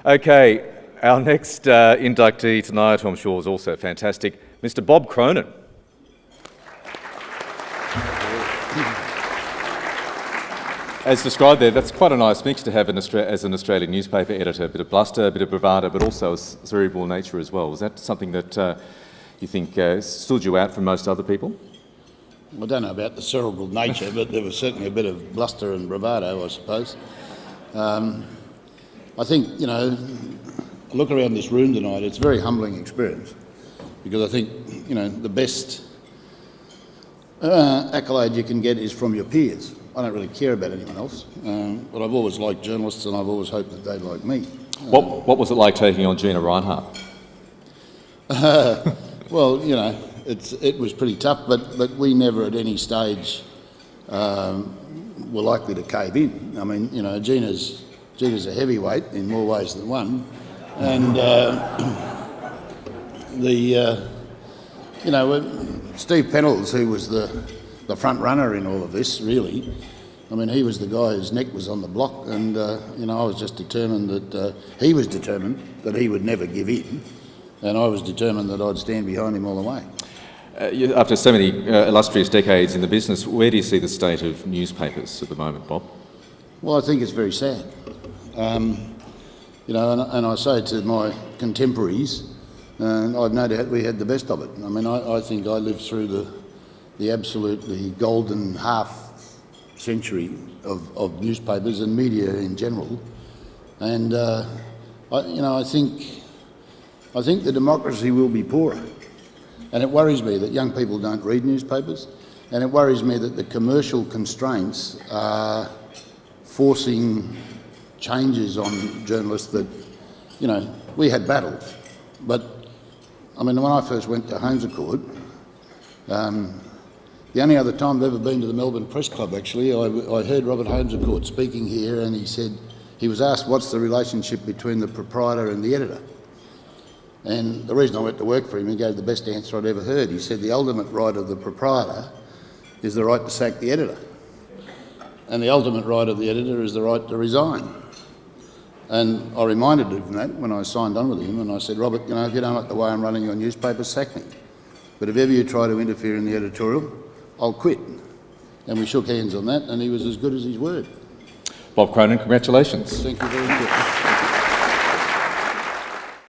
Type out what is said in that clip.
Okay, our next inductee tonight, who I'm sure is also fantastic, Mr. Bob Cronin. As described there, that's quite a nice mix to have as an Australian newspaper editor, a bit of bluster, a bit of bravado, but also a cerebral nature as well. Was that something that you think stood you out from most other people? I don't know about the cerebral nature, but there was certainly a bit of bluster and bravado, I suppose. I think, I look around this room tonight, it's a very humbling experience, because I think, the best accolade you can get is from your peers. I don't really care about anyone else, but I've always liked journalists and I've always hoped that they'd like me. What was it like taking on Gina Reinhardt? Well, it was pretty tough, but we never at any stage were likely to cave in. I mean, Gina's a heavyweight in more ways than one, and Steve Pennells, who was the front runner in all of this, really. I mean, he was the guy whose neck was on the block, and I was just determined that he was determined that he would never give in, and I was determined that I'd stand behind him all the way. After so many illustrious decades in the business, where do you see the state of newspapers at the moment, Bob? Well, I think it's very sad. And I say to my contemporaries, and I've no doubt we had the best of it. I mean, I think I lived through the absolutely golden half century of newspapers and media in general, and I think the democracy will be poorer, and it worries me that young people don't read newspapers, and it worries me that the commercial constraints are forcing changes on journalists that, we had battles, but I mean, when I first went to Holmes Accord, the only other time I've ever been to the Melbourne Press Club, actually, I heard Robert Holmes Accord speaking here, and he said, he was asked what's the relationship between the proprietor and the editor. And the reason I went to work for him, he gave the best answer I'd ever heard. He said the ultimate right of the proprietor is the right to sack the editor, and the ultimate right of the editor is the right to resign. And I reminded him of that when I signed on with him, and I said, Robert, if you don't like the way I'm running your newspaper, sack me. But if ever you try to interfere in the editorial, I'll quit. And we shook hands on that, and he was as good as his word. Bob Cronin, congratulations. Thank you very much.